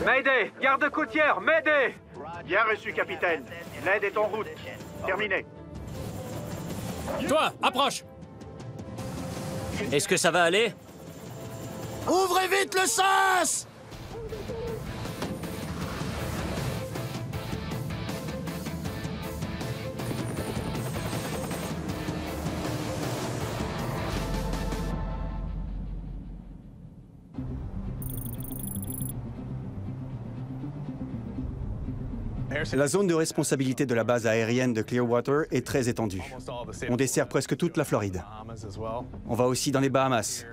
Mayday! Garde côtière, Mayday! Bien reçu, capitaine. L'aide est en route. Terminé. Toi, approche! Est-ce que ça va aller? Ouvrez vite le sas! La zone de responsabilité de la base aérienne de Clearwater est très étendue. On dessert presque toute la Floride. On va aussi dans les Bahamas.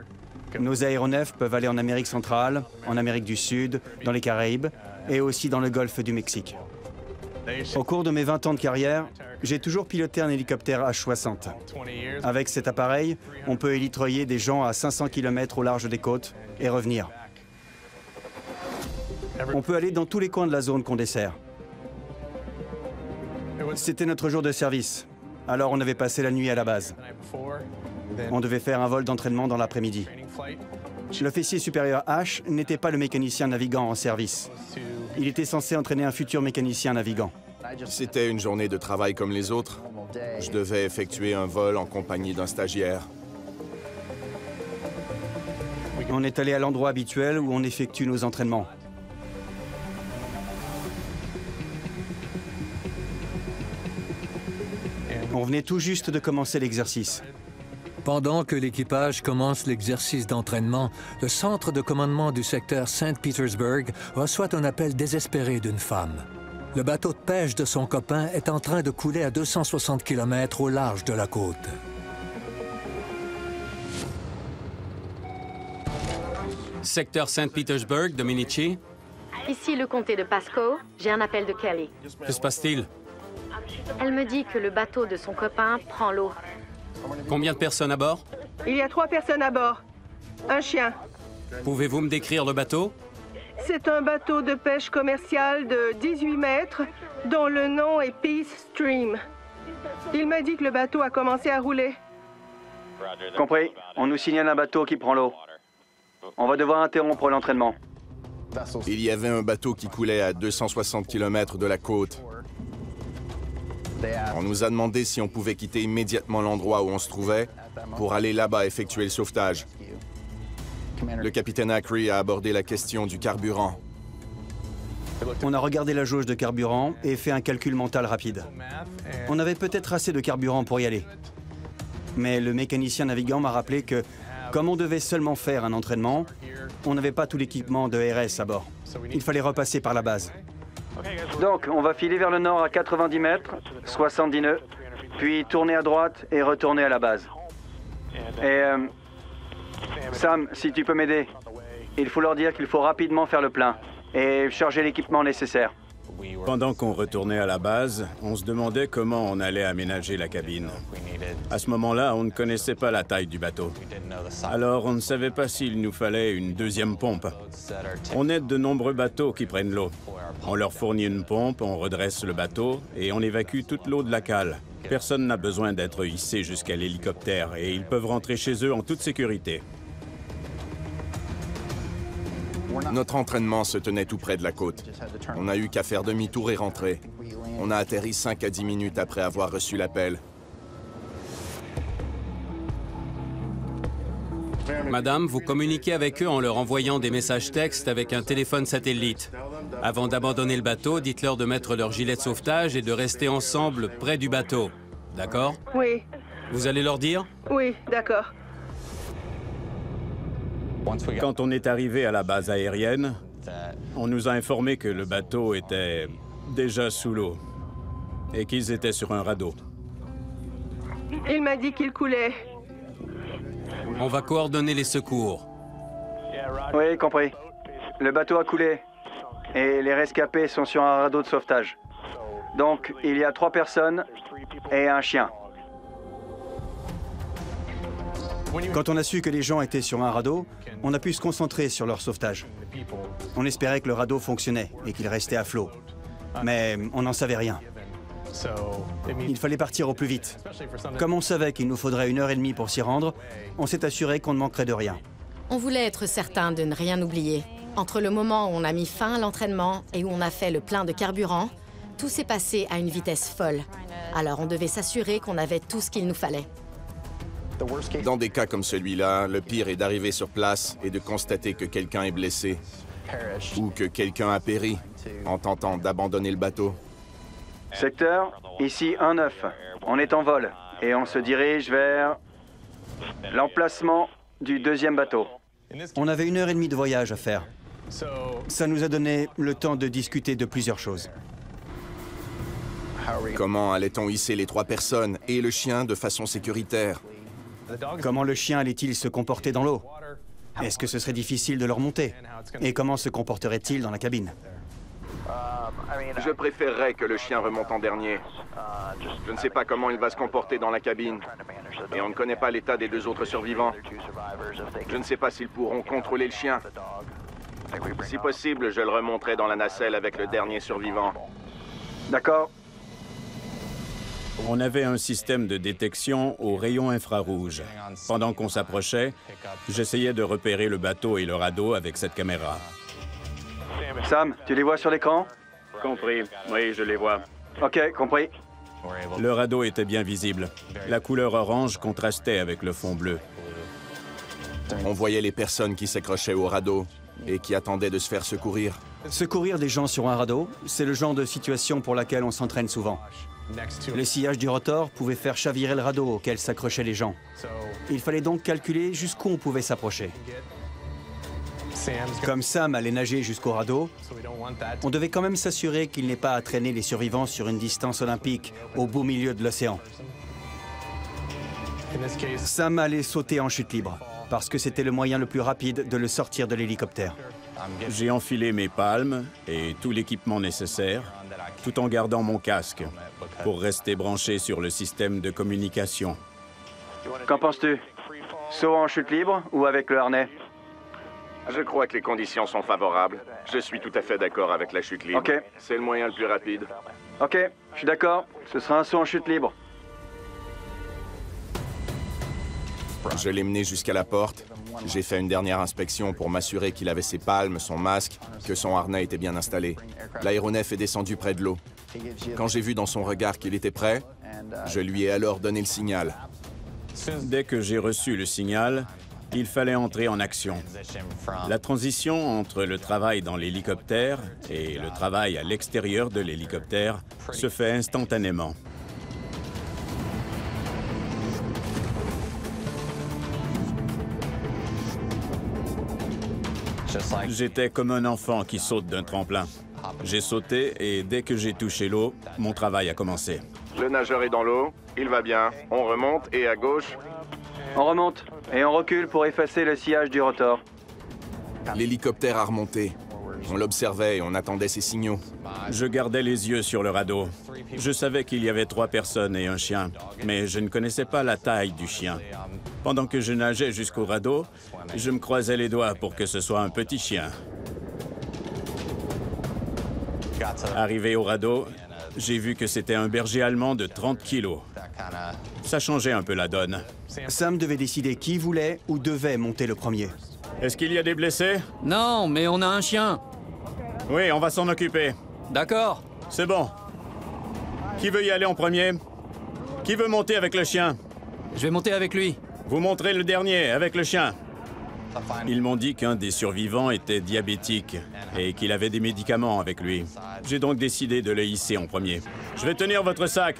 Nos aéronefs peuvent aller en Amérique centrale, en Amérique du Sud, dans les Caraïbes et aussi dans le golfe du Mexique. Au cours de mes 20 ans de carrière, j'ai toujours piloté un hélicoptère H-60. Avec cet appareil, on peut élitreiller des gens à 500 km au large des côtes et revenir. On peut aller dans tous les coins de la zone qu'on dessert. C'était notre jour de service, alors on avait passé la nuit à la base. On devait faire un vol d'entraînement dans l'après-midi. L'officier supérieur H n'était pas le mécanicien navigant en service. Il était censé entraîner un futur mécanicien navigant. C'était une journée de travail comme les autres. Je devais effectuer un vol en compagnie d'un stagiaire. On est allé à l'endroit habituel où on effectue nos entraînements. On venait tout juste de commencer l'exercice. Pendant que l'équipage commence l'exercice d'entraînement, le centre de commandement du secteur Saint Petersburg reçoit un appel désespéré d'une femme. Le bateau de pêche de son copain est en train de couler à 260 km au large de la côte. Secteur Saint-Pétersbourg, Dominici. Ici le comté de Pasco, j'ai un appel de Kelly. Que se passe-t-il? Elle me dit que le bateau de son copain prend l'eau. Combien de personnes à bord? Il y a 3 personnes à bord. Un chien. Pouvez-vous me décrire le bateau? C'est un bateau de pêche commercial de 18 mètres dont le nom est Peace Stream. Il m'a dit que le bateau a commencé à rouler. Compris. On nous signale un bateau qui prend l'eau. On va devoir interrompre l'entraînement. Il y avait un bateau qui coulait à 260 km de la côte. On nous a demandé si on pouvait quitter immédiatement l'endroit où on se trouvait pour aller là-bas effectuer le sauvetage. Le capitaine Ackery a abordé la question du carburant. On a regardé la jauge de carburant et fait un calcul mental rapide. On avait peut-être assez de carburant pour y aller. Mais le mécanicien navigant m'a rappelé que, comme on devait seulement faire un entraînement, on n'avait pas tout l'équipement de RS à bord. Il fallait repasser par la base. Donc, on va filer vers le nord à 90 mètres, 70 nœuds, puis tourner à droite et retourner à la base. Et Sam, si tu peux m'aider, il faut leur dire qu'il faut rapidement faire le plein et charger l'équipement nécessaire. Pendant qu'on retournait à la base, on se demandait comment on allait aménager la cabine. À ce moment-là, on ne connaissait pas la taille du bateau. Alors, on ne savait pas s'il nous fallait une deuxième pompe. On aide de nombreux bateaux qui prennent l'eau. On leur fournit une pompe, on redresse le bateau et on évacue toute l'eau de la cale. Personne n'a besoin d'être hissé jusqu'à l'hélicoptère et ils peuvent rentrer chez eux en toute sécurité. Notre entraînement se tenait tout près de la côte. On n'a eu qu'à faire demi-tour et rentrer. On a atterri 5 à 10 minutes après avoir reçu l'appel. Madame, vous communiquez avec eux en leur envoyant des messages textes avec un téléphone satellite. Avant d'abandonner le bateau, dites-leur de mettre leur gilet de sauvetage et de rester ensemble près du bateau. D'accord? Oui. Vous allez leur dire? Oui, d'accord. Quand on est arrivé à la base aérienne, on nous a informé que le bateau était déjà sous l'eau et qu'ils étaient sur un radeau. Il m'a dit qu'il coulait. On va coordonner les secours. Oui, compris. Le bateau a coulé et les rescapés sont sur un radeau de sauvetage. Donc, il y a 3 personnes et un chien. Quand on a su que les gens étaient sur un radeau, on a pu se concentrer sur leur sauvetage. On espérait que le radeau fonctionnait et qu'il restait à flot. Mais on n'en savait rien. Il fallait partir au plus vite. Comme on savait qu'il nous faudrait 1h30 pour s'y rendre, on s'est assuré qu'on ne manquerait de rien. On voulait être certain de ne rien oublier. Entre le moment où on a mis fin à l'entraînement et où on a fait le plein de carburant, tout s'est passé à une vitesse folle. Alors on devait s'assurer qu'on avait tout ce qu'il nous fallait. Dans des cas comme celui-là, le pire est d'arriver sur place et de constater que quelqu'un est blessé ou que quelqu'un a péri en tentant d'abandonner le bateau. Secteur, ici 1-9. On est en vol et on se dirige vers l'emplacement du deuxième bateau. On avait 1h30 de voyage à faire. Ça nous a donné le temps de discuter de plusieurs choses. Comment allait-on hisser les 3 personnes et le chien de façon sécuritaire? Comment le chien allait-il se comporter dans l'eau? Est-ce que ce serait difficile de le remonter? Et comment se comporterait-il dans la cabine? Je préférerais que le chien remonte en dernier. Je ne sais pas comment il va se comporter dans la cabine. Et on ne connaît pas l'état des 2 autres survivants. Je ne sais pas s'ils pourront contrôler le chien. Si possible, je le remonterai dans la nacelle avec le dernier survivant. D'accord. On avait un système de détection aux rayons infrarouges. Pendant qu'on s'approchait, j'essayais de repérer le bateau et le radeau avec cette caméra. Sam, tu les vois sur l'écran? Compris. Oui, je les vois. OK, compris. Le radeau était bien visible. La couleur orange contrastait avec le fond bleu. On voyait les personnes qui s'accrochaient au radeau et qui attendaient de se faire secourir. Secourir des gens sur un radeau, c'est le genre de situation pour laquelle on s'entraîne souvent. Le sillage du rotor pouvait faire chavirer le radeau auquel s'accrochaient les gens. Il fallait donc calculer jusqu'où on pouvait s'approcher. Comme Sam allait nager jusqu'au radeau, on devait quand même s'assurer qu'il n'ait pas à traîner les survivants sur une distance olympique au beau milieu de l'océan. Sam allait sauter en chute libre, parce que c'était le moyen le plus rapide de le sortir de l'hélicoptère. J'ai enfilé mes palmes et tout l'équipement nécessaire, tout en gardant mon casque, pour rester branché sur le système de communication. Qu'en penses-tu? Saut en chute libre ou avec le harnais? Je crois que les conditions sont favorables. Je suis tout à fait d'accord avec la chute libre. OK. C'est le moyen le plus rapide. OK, je suis d'accord. Ce sera un saut en chute libre. Je l'ai mené jusqu'à la porte. J'ai fait une dernière inspection pour m'assurer qu'il avait ses palmes, son masque, que son harnais était bien installé. L'aéronef est descendu près de l'eau. Quand j'ai vu dans son regard qu'il était prêt, je lui ai alors donné le signal. Dès que j'ai reçu le signal, il fallait entrer en action. La transition entre le travail dans l'hélicoptère et le travail à l'extérieur de l'hélicoptère se fait instantanément. J'étais comme un enfant qui saute d'un tremplin. J'ai sauté et dès que j'ai touché l'eau, mon travail a commencé. Le nageur est dans l'eau, il va bien. On remonte et à gauche. On remonte et on recule pour effacer le sillage du rotor. L'hélicoptère a remonté. On l'observait et on attendait ses signaux. Je gardais les yeux sur le radeau. Je savais qu'il y avait 3 personnes et un chien, mais je ne connaissais pas la taille du chien. Pendant que je nageais jusqu'au radeau, je me croisais les doigts pour que ce soit un petit chien. Arrivé au radeau, j'ai vu que c'était un berger allemand de 30 kilos. Ça changeait un peu la donne. Sam devait décider qui voulait ou devait monter le premier. Est-ce qu'il y a des blessés? Non, mais on a un chien. Oui, on va s'en occuper. D'accord. C'est bon. Qui veut y aller en premier? Qui veut monter avec le chien? Je vais monter avec lui. Vous montrez le dernier, avec le chien. Ils m'ont dit qu'un des survivants était diabétique et qu'il avait des médicaments avec lui. J'ai donc décidé de le hisser en premier. Je vais tenir votre sac.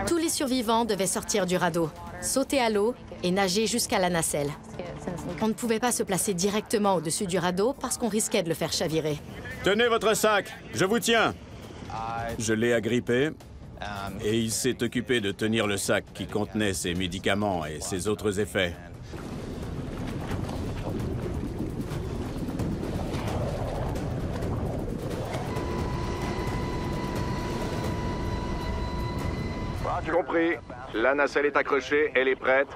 Tous les survivants devaient sortir du radeau, sauter à l'eau et nager jusqu'à la nacelle. On ne pouvait pas se placer directement au-dessus du radeau parce qu'on risquait de le faire chavirer. Tenez votre sac, je vous tiens. Je l'ai agrippé et il s'est occupé de tenir le sac qui contenait ses médicaments et ses autres effets. Compris. La nacelle est accrochée, elle est prête.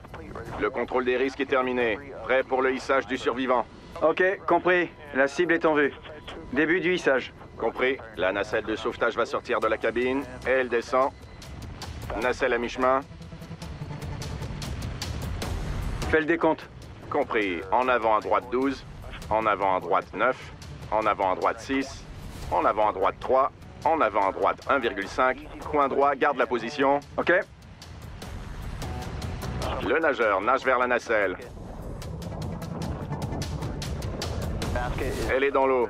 Le contrôle des risques est terminé. Prêt pour le hissage du survivant. OK, compris. La cible est en vue. Début du hissage. Compris. La nacelle de sauvetage va sortir de la cabine. Elle descend. Nacelle à mi-chemin. Fais le décompte. Compris. En avant à droite 12, en avant à droite 9, en avant à droite 6, en avant à droite 3, en avant à droite 1,5, coin droit, garde la position. OK. Le nageur nage vers la nacelle. Elle est dans l'eau.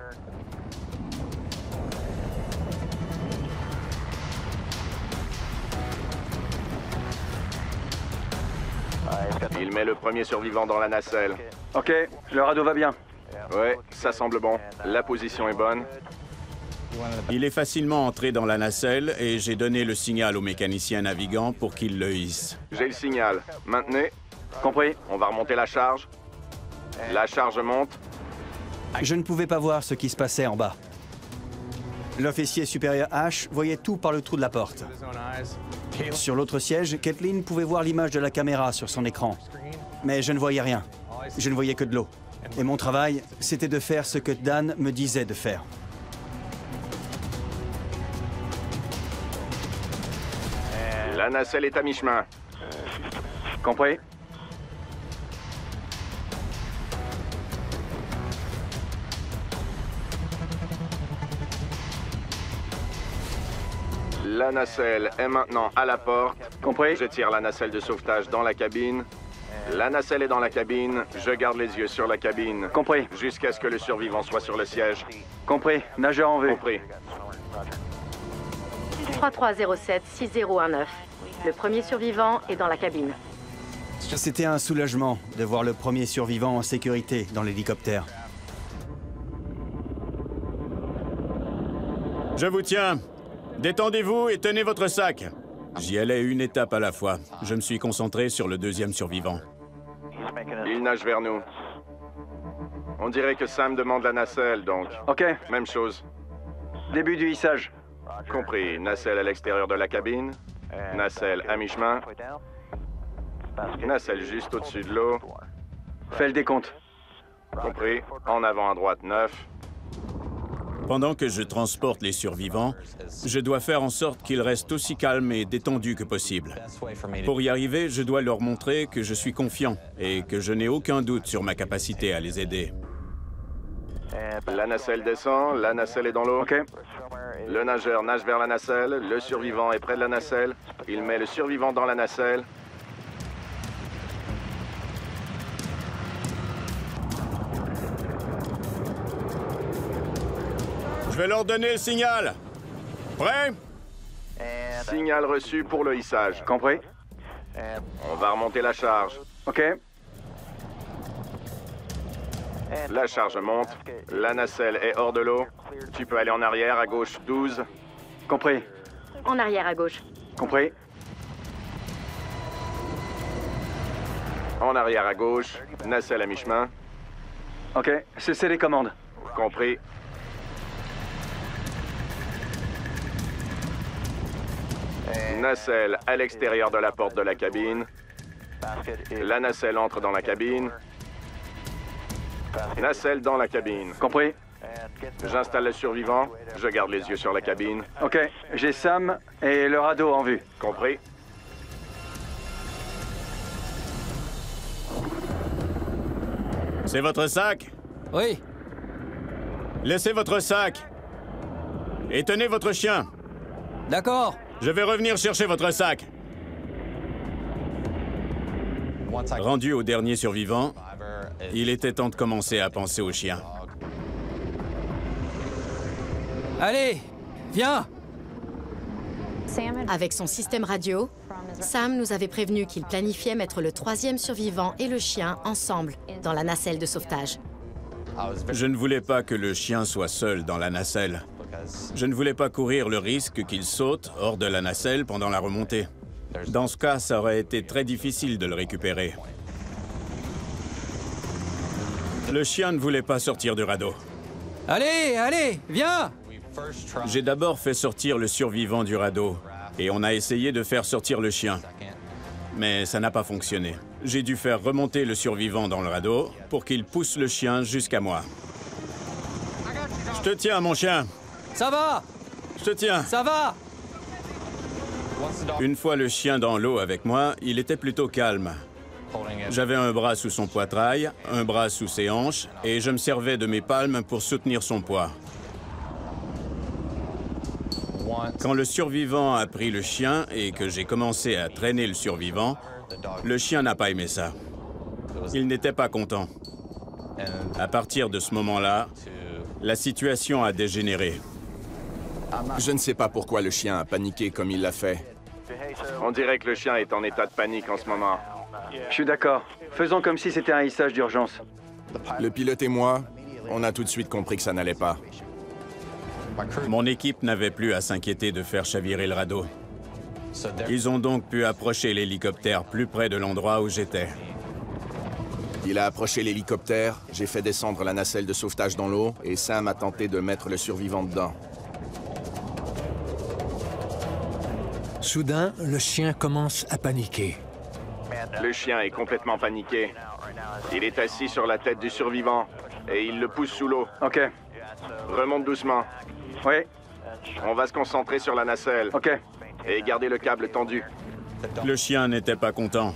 Il met le premier survivant dans la nacelle. OK, le radeau va bien. Ouais, ça semble bon. La position est bonne. Il est facilement entré dans la nacelle et j'ai donné le signal au mécanicien navigant pour qu'il le hisse. J'ai le signal. Maintenez. Compris. On va remonter la charge. La charge monte. Je ne pouvais pas voir ce qui se passait en bas. L'officier supérieur H voyait tout par le trou de la porte. Sur l'autre siège, Kathleen pouvait voir l'image de la caméra sur son écran. Mais je ne voyais rien. Je ne voyais que de l'eau. Et mon travail, c'était de faire ce que Dan me disait de faire. La nacelle est à mi-chemin. Compris. La nacelle est maintenant à la porte. Compris. Je tire la nacelle de sauvetage dans la cabine. La nacelle est dans la cabine. Je garde les yeux sur la cabine. Compris. Jusqu'à ce que le survivant soit sur le siège. Compris. Nageur en vue. Compris. 3307-6019. Le premier survivant est dans la cabine. C'était un soulagement de voir le premier survivant en sécurité dans l'hélicoptère. Je vous tiens. Détendez-vous et tenez votre sac. J'y allais une étape à la fois. Je me suis concentré sur le deuxième survivant. Il nage vers nous. On dirait que Sam demande la nacelle, donc. OK. Même chose. Début du hissage. Compris. Nacelle à l'extérieur de la cabine. Nacelle à mi-chemin. Nacelle juste au-dessus de l'eau. Fais le décompte. Compris. En avant à droite 9. Pendant que je transporte les survivants, je dois faire en sorte qu'ils restent aussi calmes et détendus que possible. Pour y arriver, je dois leur montrer que je suis confiant et que je n'ai aucun doute sur ma capacité à les aider. La nacelle descend, la nacelle est dans l'eau. OK. Le nageur nage vers la nacelle, le survivant est près de la nacelle. Il met le survivant dans la nacelle. Je vais leur donner le signal. Prêt? Signal reçu pour le hissage. Compris. On va remonter la charge. OK. La charge monte. La nacelle est hors de l'eau. Tu peux aller en arrière, à gauche 12. Compris. En arrière à gauche. Compris. En arrière à gauche. Nacelle à mi-chemin. OK. Cessez les commandes. Compris. Nacelle à l'extérieur de la porte de la cabine. La nacelle entre dans la cabine. Nacelle dans la cabine. Compris. J'installe le survivant. Je garde les yeux sur la cabine. OK. J'ai Sam et le radeau en vue. Compris. C'est votre sac? Oui. Laissez votre sac. Et tenez votre chien. D'accord. Je vais revenir chercher votre sac. Rendu au dernier survivant, il était temps de commencer à penser au chien. Allez, viens. Avec son système radio, Sam nous avait prévenu qu'il planifiait mettre le troisième survivant et le chien ensemble dans la nacelle de sauvetage. Je ne voulais pas que le chien soit seul dans la nacelle. Je ne voulais pas courir le risque qu'il saute hors de la nacelle pendant la remontée. Dans ce cas, ça aurait été très difficile de le récupérer. Le chien ne voulait pas sortir du radeau. Allez, allez, viens. J'ai d'abord fait sortir le survivant du radeau et on a essayé de faire sortir le chien. Mais ça n'a pas fonctionné. J'ai dû faire remonter le survivant dans le radeau pour qu'il pousse le chien jusqu'à moi. Je te tiens, mon chien. Ça va? Je te tiens. Ça va? Une fois le chien dans l'eau avec moi, il était plutôt calme. J'avais un bras sous son poitrail, un bras sous ses hanches, et je me servais de mes palmes pour soutenir son poids. Quand le survivant a pris le chien et que j'ai commencé à traîner le survivant, le chien n'a pas aimé ça. Il n'était pas content. À partir de ce moment-là, la situation a dégénéré. Je ne sais pas pourquoi le chien a paniqué comme il l'a fait. On dirait que le chien est en état de panique en ce moment. Je suis d'accord. Faisons comme si c'était un hissage d'urgence. Le pilote et moi, on a tout de suite compris que ça n'allait pas. Mon équipe n'avait plus à s'inquiéter de faire chavirer le radeau. Ils ont donc pu approcher l'hélicoptère plus près de l'endroit où j'étais. Il a approché l'hélicoptère, j'ai fait descendre la nacelle de sauvetage dans l'eau et Sam a tenté de mettre le survivant dedans. Soudain, le chien commence à paniquer. Le chien est complètement paniqué. Il est assis sur la tête du survivant et il le pousse sous l'eau. OK. Remonte doucement. Oui. On va se concentrer sur la nacelle. OK. Et garder le câble tendu. Le chien n'était pas content.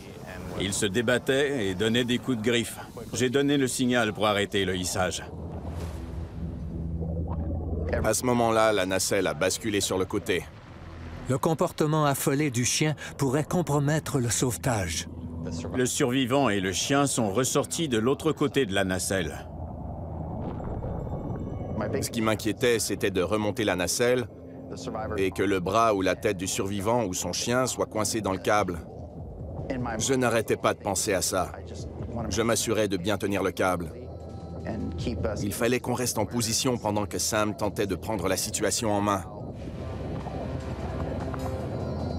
Il se débattait et donnait des coups de griffe. J'ai donné le signal pour arrêter le hissage. À ce moment-là, la nacelle a basculé sur le côté. Le comportement affolé du chien pourrait compromettre le sauvetage. Le survivant et le chien sont ressortis de l'autre côté de la nacelle. Ce qui m'inquiétait, c'était de remonter la nacelle et que le bras ou la tête du survivant ou son chien soit coincé dans le câble. Je n'arrêtais pas de penser à ça. Je m'assurais de bien tenir le câble. Il fallait qu'on reste en position pendant que Sam tentait de prendre la situation en main.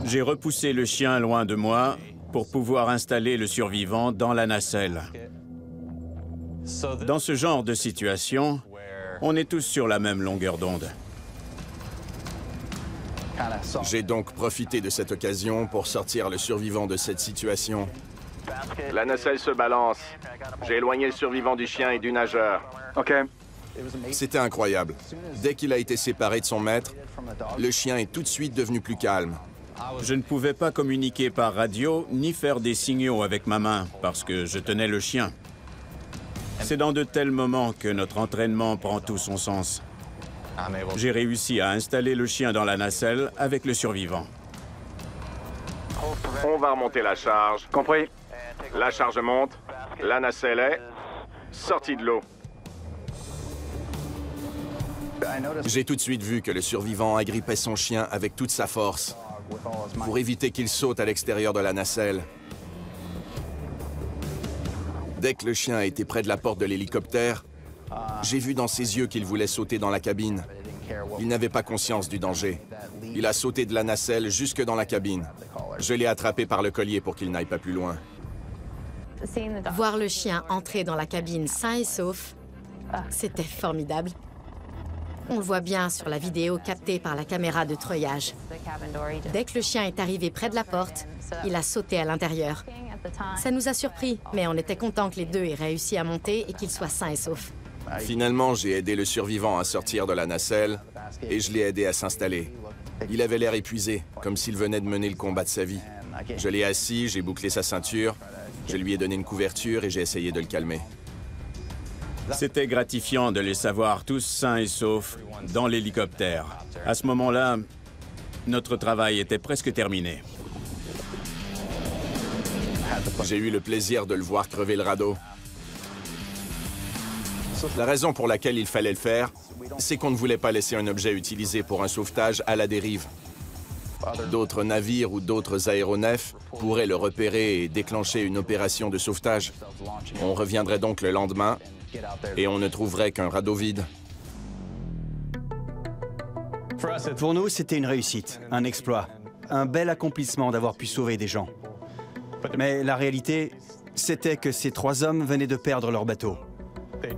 J'ai repoussé le chien loin de moi pour pouvoir installer le survivant dans la nacelle. Dans ce genre de situation, on est tous sur la même longueur d'onde. J'ai donc profité de cette occasion pour sortir le survivant de cette situation. La nacelle se balance. J'ai éloigné le survivant du chien et du nageur. OK. C'était incroyable. Dès qu'il a été séparé de son maître, le chien est tout de suite devenu plus calme. Je ne pouvais pas communiquer par radio ni faire des signaux avec ma main parce que je tenais le chien. C'est dans de tels moments que notre entraînement prend tout son sens. J'ai réussi à installer le chien dans la nacelle avec le survivant. On va remonter la charge. Compris. La charge monte. La nacelle est sortie de l'eau. J'ai tout de suite vu que le survivant agrippait son chien avec toute sa force pour éviter qu'il saute à l'extérieur de la nacelle. Dès que le chien a été près de la porte de l'hélicoptère, j'ai vu dans ses yeux qu'il voulait sauter dans la cabine. Il n'avait pas conscience du danger. Il a sauté de la nacelle jusque dans la cabine. Je l'ai attrapé par le collier pour qu'il n'aille pas plus loin. Voir le chien entrer dans la cabine sain et sauf, c'était formidable. On le voit bien sur la vidéo captée par la caméra de treuillage. Dès que le chien est arrivé près de la porte, il a sauté à l'intérieur. Ça nous a surpris, mais on était contents que les deux aient réussi à monter et qu'ils soient sains et saufs. Finalement, j'ai aidé le survivant à sortir de la nacelle et je l'ai aidé à s'installer. Il avait l'air épuisé, comme s'il venait de mener le combat de sa vie. Je l'ai assis, j'ai bouclé sa ceinture, je lui ai donné une couverture et j'ai essayé de le calmer. C'était gratifiant de les savoir tous sains et saufs dans l'hélicoptère. À ce moment-là, notre travail était presque terminé. J'ai eu le plaisir de le voir crever le radeau. La raison pour laquelle il fallait le faire, c'est qu'on ne voulait pas laisser un objet utilisé pour un sauvetage à la dérive. D'autres navires ou d'autres aéronefs pourraient le repérer et déclencher une opération de sauvetage. On reviendrait donc le lendemain et on ne trouverait qu'un radeau vide. Pour nous, c'était une réussite, un exploit, un bel accomplissement d'avoir pu sauver des gens. Mais la réalité, c'était que ces trois hommes venaient de perdre leur bateau.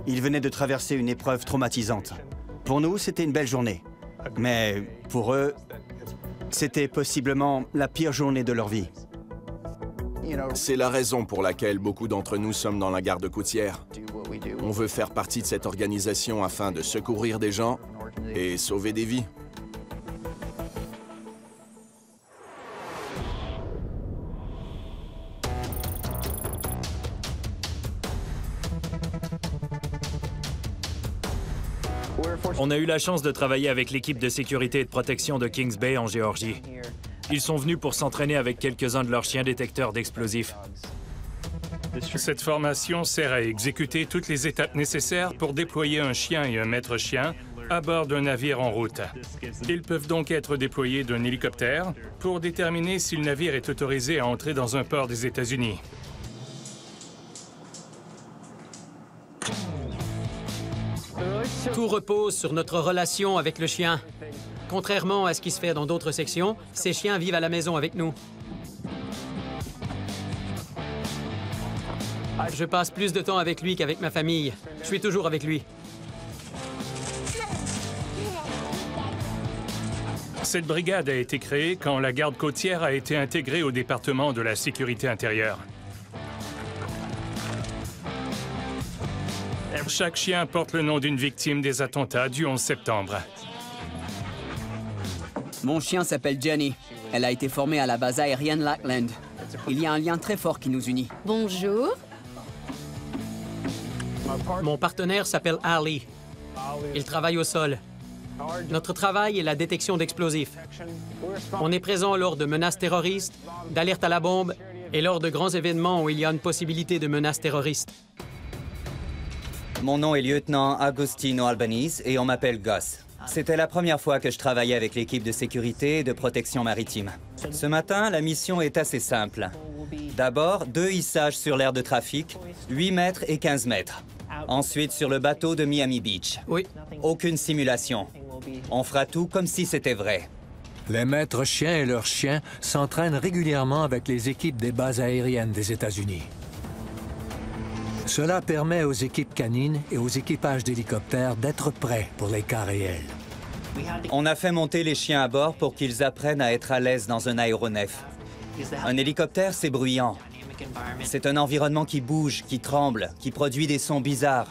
Ils venaient de traverser une épreuve traumatisante. Pour nous, c'était une belle journée. Mais pour eux, c'était possiblement la pire journée de leur vie. C'est la raison pour laquelle beaucoup d'entre nous sommes dans la garde côtière. On veut faire partie de cette organisation afin de secourir des gens et sauver des vies. On a eu la chance de travailler avec l'équipe de sécurité et de protection de Kings Bay en Géorgie. Ils sont venus pour s'entraîner avec quelques-uns de leurs chiens détecteurs d'explosifs. Cette formation sert à exécuter toutes les étapes nécessaires pour déployer un chien et un maître chien à bord d'un navire en route. Ils peuvent donc être déployés d'un hélicoptère pour déterminer si le navire est autorisé à entrer dans un port des États-Unis. Tout repose sur notre relation avec le chien. Contrairement à ce qui se fait dans d'autres sections, ces chiens vivent à la maison avec nous. Je passe plus de temps avec lui qu'avec ma famille. Je suis toujours avec lui. Cette brigade a été créée quand la garde côtière a été intégrée au département de la sécurité intérieure. Chaque chien porte le nom d'une victime des attentats du 11 septembre. Mon chien s'appelle Jenny. Elle a été formée à la base aérienne Lackland. Il y a un lien très fort qui nous unit. Bonjour. Mon partenaire s'appelle Ali. Il travaille au sol. Notre travail est la détection d'explosifs. On est présent lors de menaces terroristes, d'alertes à la bombe et lors de grands événements où il y a une possibilité de menaces terroristes. Mon nom est lieutenant Agostino Albanese et on m'appelle Gus. C'était la première fois que je travaillais avec l'équipe de sécurité et de protection maritime. Ce matin, la mission est assez simple. D'abord, 2 hissages sur l'aire de trafic, 8 mètres et 15 mètres. Ensuite, sur le bateau de Miami Beach. Oui. Aucune simulation. On fera tout comme si c'était vrai. Les maîtres chiens et leurs chiens s'entraînent régulièrement avec les équipes des bases aériennes des États-Unis. Cela permet aux équipes canines et aux équipages d'hélicoptères d'être prêts pour les cas réels. On a fait monter les chiens à bord pour qu'ils apprennent à être à l'aise dans un aéronef. Un hélicoptère, c'est bruyant. C'est un environnement qui bouge, qui tremble, qui produit des sons bizarres.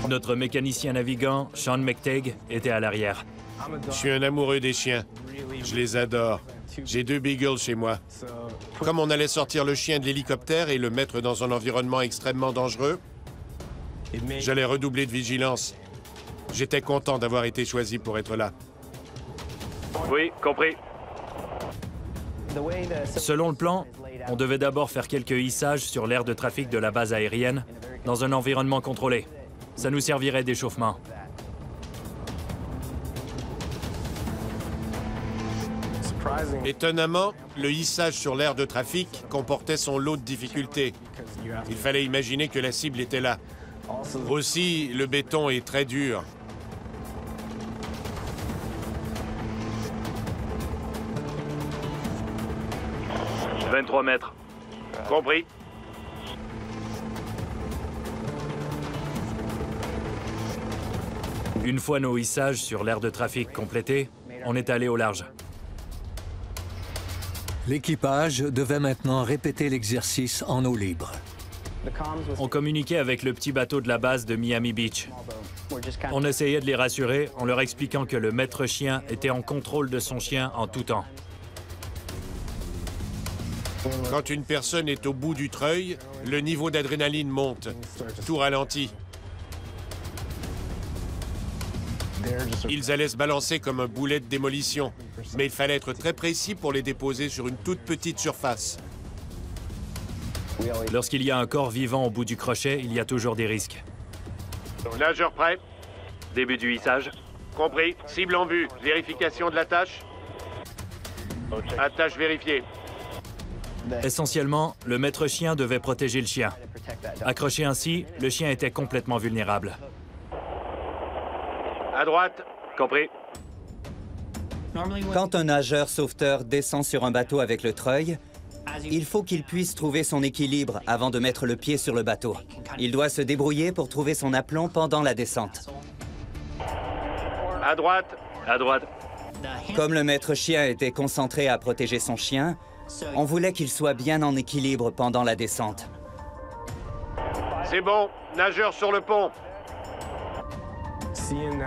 Notre mécanicien navigant, Sean McTague, était à l'arrière. Je suis un amoureux des chiens. Je les adore. J'ai 2 beagles chez moi. Comme on allait sortir le chien de l'hélicoptère et le mettre dans un environnement extrêmement dangereux, j'allais redoubler de vigilance. J'étais content d'avoir été choisi pour être là. Oui, compris. Selon le plan, on devait d'abord faire quelques hissages sur l'aire de trafic de la base aérienne dans un environnement contrôlé. Ça nous servirait d'échauffement. Étonnamment, le hissage sur l'aire de trafic comportait son lot de difficultés. Il fallait imaginer que la cible était là. Aussi, le béton est très dur. « 23 mètres. » Compris. Une fois nos hissages sur l'aire de trafic complétés, on est allé au large. L'équipage devait maintenant répéter l'exercice en eau libre. On communiquait avec le petit bateau de la base de Miami Beach. On essayait de les rassurer en leur expliquant que le maître chien était en contrôle de son chien en tout temps. Quand une personne est au bout du treuil, le niveau d'adrénaline monte. Tout ralentit. Ils allaient se balancer comme un boulet de démolition, mais il fallait être très précis pour les déposer sur une toute petite surface. Lorsqu'il y a un corps vivant au bout du crochet, il y a toujours des risques. Nageur prêt. Début du hissage. Compris. Cible en vue. Vérification de l'attache. Attache vérifiée. Essentiellement, le maître chien devait protéger le chien. Accroché ainsi, le chien était complètement vulnérable. À droite. Compris. Quand un nageur sauveteur descend sur un bateau avec le treuil, il faut qu'il puisse trouver son équilibre avant de mettre le pied sur le bateau. Il doit se débrouiller pour trouver son aplomb pendant la descente. À droite. À droite. Comme le maître chien était concentré à protéger son chien, on voulait qu'il soit bien en équilibre pendant la descente. C'est bon. Nageur sur le pont.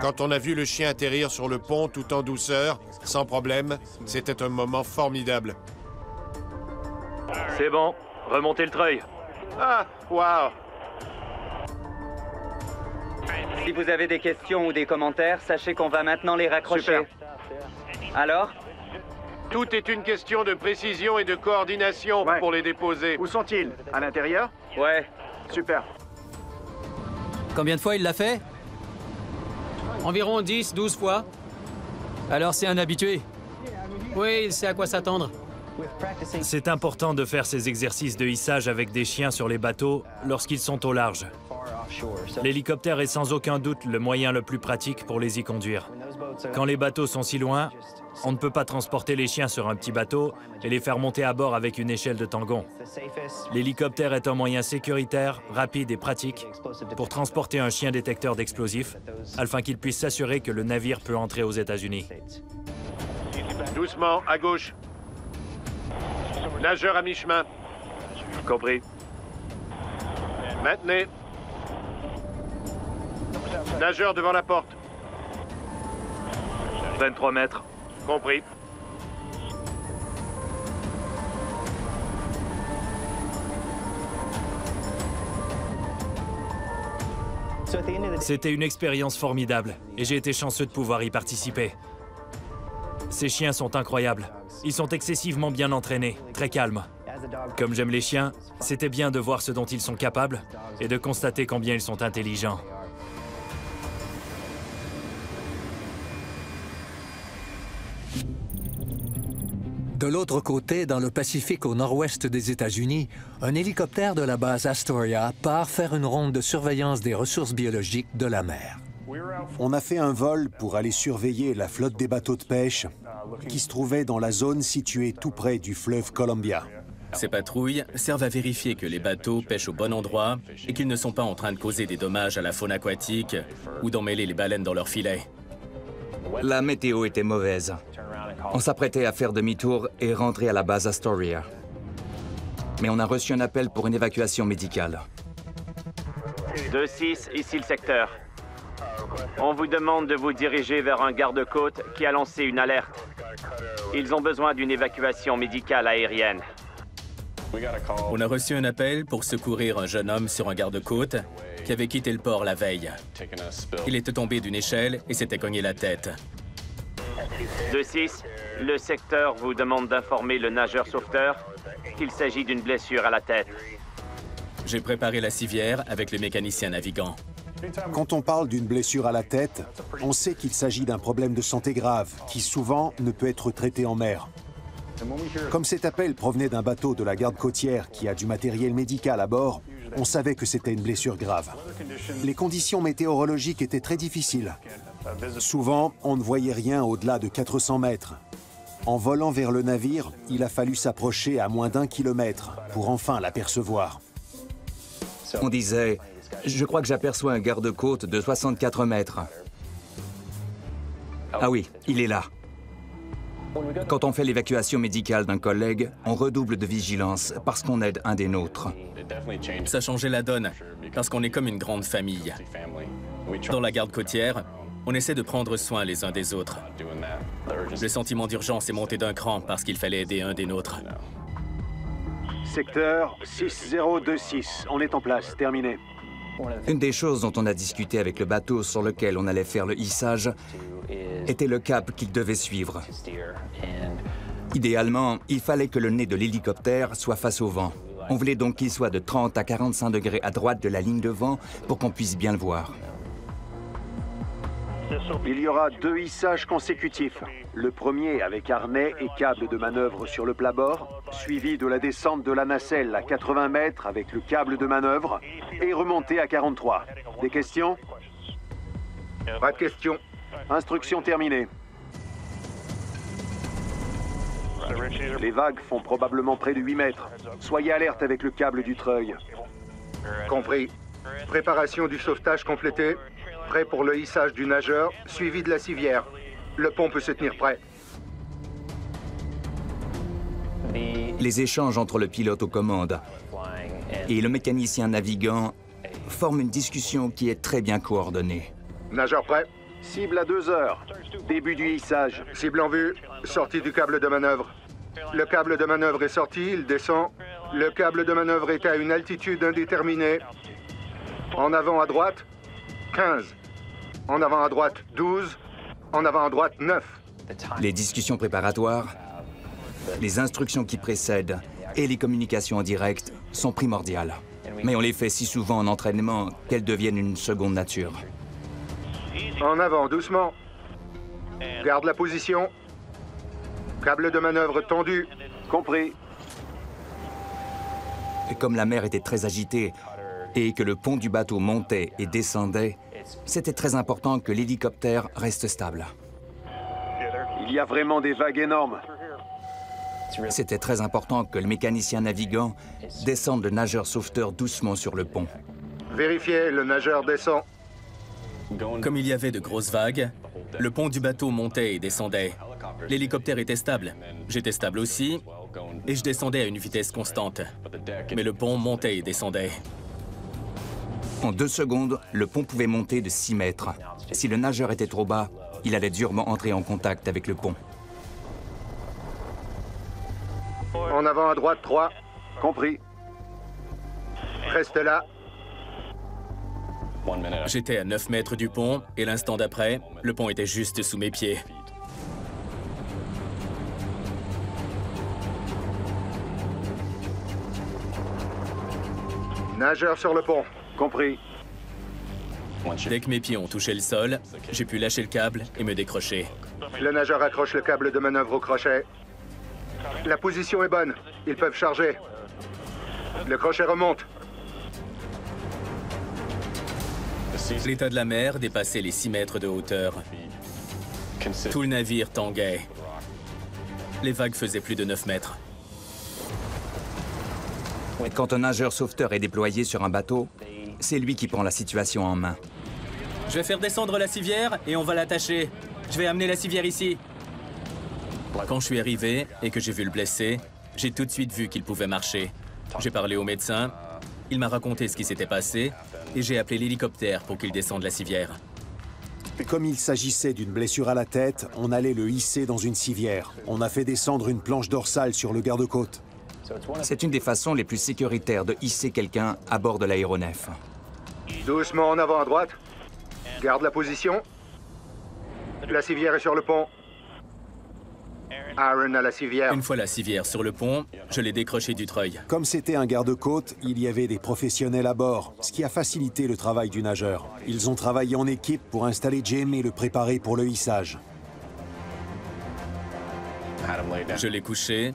Quand on a vu le chien atterrir sur le pont tout en douceur, sans problème, c'était un moment formidable. C'est bon, remontez le treuil. Ah, waouh! Si vous avez des questions ou des commentaires, sachez qu'on va maintenant les raccrocher. Super. Alors? Tout est une question de précision et de coordination pour les déposer. Où sont-ils? À l'intérieur? Ouais. Super. Combien de fois il l'a fait? Environ 10, 12 fois. Alors c'est un habitué. Oui, il sait à quoi s'attendre. C'est important de faire ces exercices de hissage avec des chiens sur les bateaux lorsqu'ils sont au large. L'hélicoptère est sans aucun doute le moyen le plus pratique pour les y conduire. Quand les bateaux sont si loin, on ne peut pas transporter les chiens sur un petit bateau et les faire monter à bord avec une échelle de tangon. L'hélicoptère est un moyen sécuritaire, rapide et pratique pour transporter un chien détecteur d'explosifs afin qu'il puisse s'assurer que le navire peut entrer aux États-Unis. Doucement, à gauche. Nageur à mi-chemin. Compris. Maintenez. Nageur devant la porte. 23 mètres. Compris. C'était une expérience formidable et j'ai été chanceux de pouvoir y participer. Ces chiens sont incroyables. Ils sont excessivement bien entraînés, très calmes. Comme j'aime les chiens, c'était bien de voir ce dont ils sont capables et de constater combien ils sont intelligents. De l'autre côté, dans le Pacifique au nord-ouest des États-Unis, un hélicoptère de la base Astoria part faire une ronde de surveillance des ressources biologiques de la mer. On a fait un vol pour aller surveiller la flotte des bateaux de pêche qui se trouvait dans la zone située tout près du fleuve Columbia. Ces patrouilles servent à vérifier que les bateaux pêchent au bon endroit et qu'ils ne sont pas en train de causer des dommages à la faune aquatique ou d'emmêler les baleines dans leurs filets. La météo était mauvaise. On s'apprêtait à faire demi-tour et rentrer à la base Astoria. Mais on a reçu un appel pour une évacuation médicale. 2-6, ici le secteur. On vous demande de vous diriger vers un garde-côte qui a lancé une alerte. Ils ont besoin d'une évacuation médicale aérienne. On a reçu un appel pour secourir un jeune homme sur un garde-côte qui avait quitté le port la veille. Il était tombé d'une échelle et s'était cogné la tête. 2-6, le secteur vous demande d'informer le nageur sauveteur qu'il s'agit d'une blessure à la tête. J'ai préparé la civière avec le mécanicien navigant. Quand on parle d'une blessure à la tête, on sait qu'il s'agit d'un problème de santé grave qui souvent ne peut être traité en mer. Comme cet appel provenait d'un bateau de la garde côtière qui a du matériel médical à bord, on savait que c'était une blessure grave. Les conditions météorologiques étaient très difficiles. Souvent, on ne voyait rien au-delà de 400 mètres. En volant vers le navire, il a fallu s'approcher à moins d'1 kilomètre pour enfin l'apercevoir. On disait « Je crois que j'aperçois un garde-côte de 64 mètres. » Ah oui, il est là. Quand on fait l'évacuation médicale d'un collègue, on redouble de vigilance parce qu'on aide un des nôtres. Ça changeait la donne, parce qu'on est comme une grande famille. Dans la garde côtière, on essaie de prendre soin les uns des autres. Le sentiment d'urgence est monté d'un cran parce qu'il fallait aider un des nôtres. Secteur 6026, on est en place, terminé. Une des choses dont on a discuté avec le bateau sur lequel on allait faire le hissage était le cap qu'il devait suivre. Idéalement, il fallait que le nez de l'hélicoptère soit face au vent. On voulait donc qu'il soit de 30 à 45 degrés à droite de la ligne de vent pour qu'on puisse bien le voir. Il y aura 2 hissages consécutifs. Le premier avec harnais et câble de manœuvre sur le plat-bord, suivi de la descente de la nacelle à 80 mètres avec le câble de manœuvre et remontée à 43. Des questions? Pas de questions. Instruction terminée. Les vagues font probablement près de 8 mètres. Soyez alerte avec le câble du treuil. Compris. Préparation du sauvetage complétée. Prêt pour le hissage du nageur, suivi de la civière. Le pont peut se tenir prêt. Les échanges entre le pilote aux commandes et le mécanicien navigant forment une discussion qui est très bien coordonnée. Nageur prêt. Cible à 2 heures. Début du hissage. Cible en vue. Sortie du câble de manœuvre. Le câble de manœuvre est sorti, il descend. Le câble de manœuvre est à une altitude indéterminée. En avant à droite, 15. En avant à droite, 12. En avant à droite, 9. Les discussions préparatoires, les instructions qui précèdent et les communications en direct sont primordiales. Mais on les fait si souvent en entraînement qu'elles deviennent une seconde nature. En avant, doucement. Garde la position. Câble de manœuvre tendu. Compris. Et comme la mer était très agitée et que le pont du bateau montait et descendait, c'était très important que l'hélicoptère reste stable. Il y a vraiment des vagues énormes. C'était très important que le mécanicien navigant descende le nageur sauveteur doucement sur le pont. Vérifiez, le nageur descend. Comme il y avait de grosses vagues, le pont du bateau montait et descendait. L'hélicoptère était stable. J'étais stable aussi, et je descendais à une vitesse constante. Mais le pont montait et descendait. En 2 secondes, le pont pouvait monter de 6 mètres. Si le nageur était trop bas, il allait durement entrer en contact avec le pont. En avant à droite, 3. Compris. Reste là. J'étais à 9 mètres du pont, et l'instant d'après, le pont était juste sous mes pieds. Nageur sur le pont. Compris. Dès que mes pieds ont touché le sol, j'ai pu lâcher le câble et me décrocher. Le nageur accroche le câble de manœuvre au crochet. La position est bonne. Ils peuvent charger. Le crochet remonte. L'état de la mer dépassait les 6 mètres de hauteur. Tout le navire tanguait. Les vagues faisaient plus de 9 mètres. Quand un nageur sauveteur est déployé sur un bateau, c'est lui qui prend la situation en main. Je vais faire descendre la civière et on va l'attacher. Je vais amener la civière ici. Quand je suis arrivé et que j'ai vu le blessé, j'ai tout de suite vu qu'il pouvait marcher. J'ai parlé au médecin, il m'a raconté ce qui s'était passé et j'ai appelé l'hélicoptère pour qu'il descende la civière. Comme il s'agissait d'une blessure à la tête, on allait le hisser dans une civière. On a fait descendre une planche dorsale sur le garde-côte. C'est une des façons les plus sécuritaires de hisser quelqu'un à bord de l'aéronef. Doucement en avant à droite. Garde la position. La civière est sur le pont. Aaron à la civière. Une fois la civière sur le pont, je l'ai décroché du treuil. Comme c'était un garde-côte, il y avait des professionnels à bord, ce qui a facilité le travail du nageur. Ils ont travaillé en équipe pour installer Jim et le préparer pour le hissage. Je l'ai couché,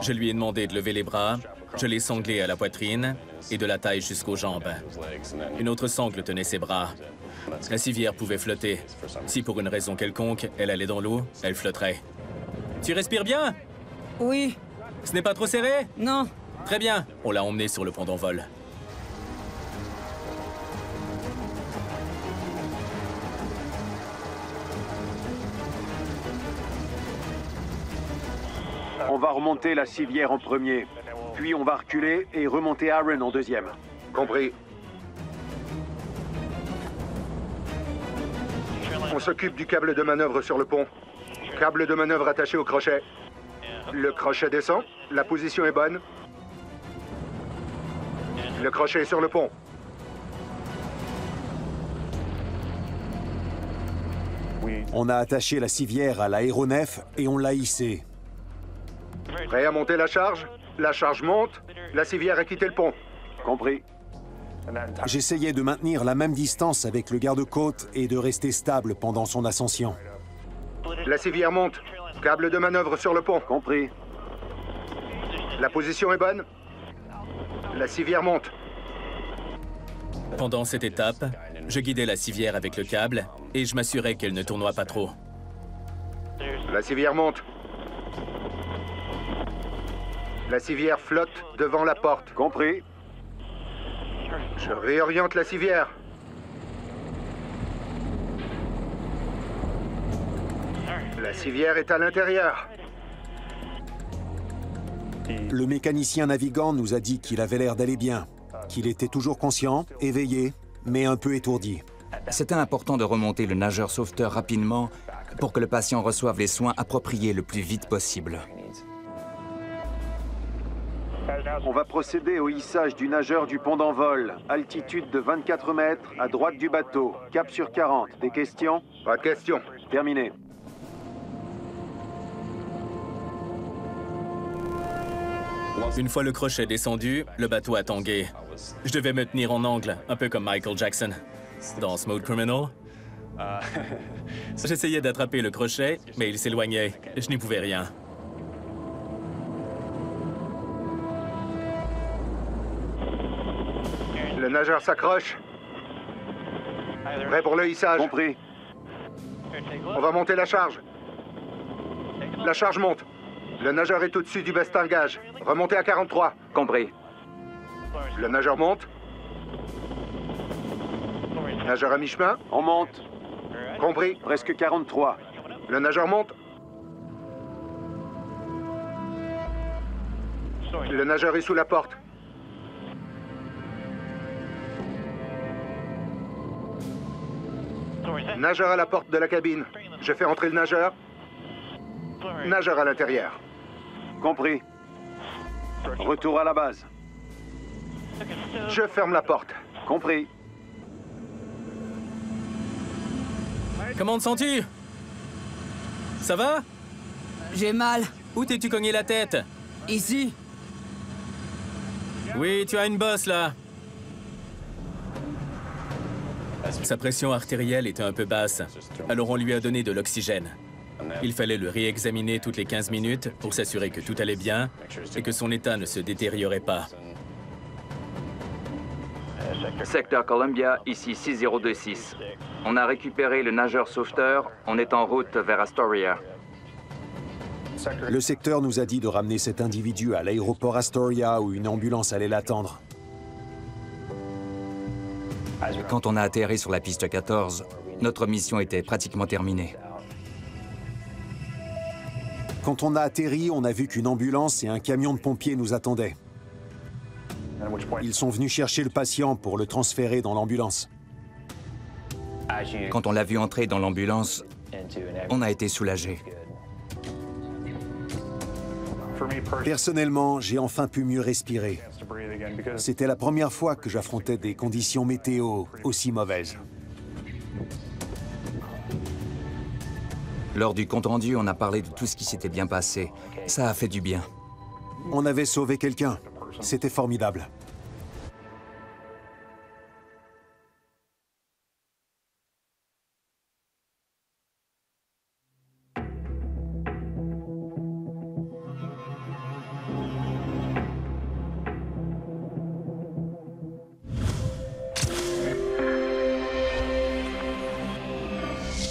je lui ai demandé de lever les bras, je l'ai sanglé à la poitrine et de la taille jusqu'aux jambes. Une autre sangle tenait ses bras. La civière pouvait flotter. Si pour une raison quelconque, elle allait dans l'eau, elle flotterait. Tu respires bien? Oui. Ce n'est pas trop serré? Non. Très bien. On l'a emmené sur le pont d'envol. On va remonter la civière en premier. Puis on va reculer et remonter Aaron en deuxième. Compris. On s'occupe du câble de manœuvre sur le pont. Câble de manœuvre attaché au crochet. Le crochet descend. La position est bonne. Le crochet est sur le pont. On a attaché la civière à l'aéronef et on l'a hissée. Prêt à monter la charge? La charge monte. La civière a quitté le pont. Compris. J'essayais de maintenir la même distance avec le garde-côte et de rester stable pendant son ascension. La civière monte. Câble de manœuvre sur le pont. Compris. La position est bonne. La civière monte. Pendant cette étape, je guidais la civière avec le câble et je m'assurais qu'elle ne tournoie pas trop. La civière monte. La civière flotte devant la porte. Compris. Je réoriente la civière. La civière est à l'intérieur. Le mécanicien navigant nous a dit qu'il avait l'air d'aller bien, qu'il était toujours conscient, éveillé, mais un peu étourdi. C'était important de remonter le nageur sauveteur rapidement pour que le patient reçoive les soins appropriés le plus vite possible. On va procéder au hissage du nageur du pont d'envol. Altitude de 24 mètres, à droite du bateau. Cap sur 40. Des questions? Pas de questions. Terminé. Une fois le crochet descendu, le bateau a tangué. Je devais me tenir en angle, un peu comme Michael Jackson. Dans Smooth Criminal. J'essayais d'attraper le crochet, mais il s'éloignait. Je n'y pouvais rien. Le nageur s'accroche. Prêt pour le hissage. Compris. On va monter la charge. La charge monte. Le nageur est au-dessus du bastingage. Remontez à 43. Compris. Le nageur monte. Nageur à mi-chemin. On monte. Compris. Presque 43. Le nageur monte. Le nageur est sous la porte. Nageur à la porte de la cabine. Je fais entrer le nageur. Nageur à l'intérieur. Compris. Retour à la base. Je ferme la porte. Compris. Comment te sens-tu? Ça va? J'ai mal. Où t'es-tu cogné la tête? Ici. Oui, tu as une bosse, là. Sa pression artérielle était un peu basse, alors on lui a donné de l'oxygène. Il fallait le réexaminer toutes les 15 minutes pour s'assurer que tout allait bien et que son état ne se détériorait pas. Secteur Columbia, ici 6026. On a récupéré le nageur sauveteur. On est en route vers Astoria. Le secteur nous a dit de ramener cet individu à l'aéroport Astoria où une ambulance allait l'attendre. Quand on a atterri sur la piste 14, notre mission était pratiquement terminée. Quand on a atterri, on a vu qu'une ambulance et un camion de pompiers nous attendaient. Ils sont venus chercher le patient pour le transférer dans l'ambulance. Quand on l'a vu entrer dans l'ambulance, on a été soulagés. Personnellement, j'ai enfin pu mieux respirer. C'était la première fois que j'affrontais des conditions météo aussi mauvaises. Lors du compte-rendu, on a parlé de tout ce qui s'était bien passé. Ça a fait du bien. On avait sauvé quelqu'un. C'était formidable.